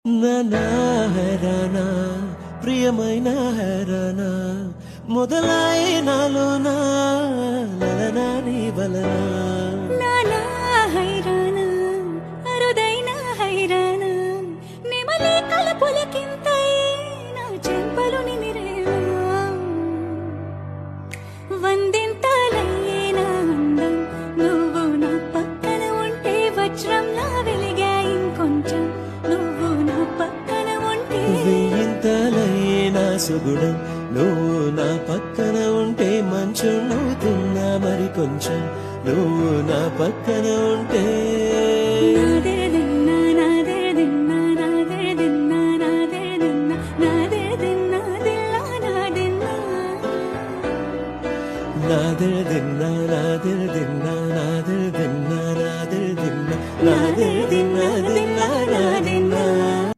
నానా హైరానా ప్రియమైన హైరానా మొదలాయి నాలోనా లలనా నీ వలనా నానా హైరానా అరుదైన హైరానా నెమలి కలపులకింతై నా చెంపలు నిమిరేనా వందింతలయ్యేనా అందం నువ్వు నా పక్కన ఉంటే వజ్రంలా వెలిగా ఇంకొంచెం నువ్వు నా పక్కన ఉంటే వెయ్యింతలైనా సుగుణం నువ్వు నా పక్కన ఉంటే మంచున్నవుతున్నా మరి కొంచెం నువ్వు నా పక్కన ఉంటే నాదే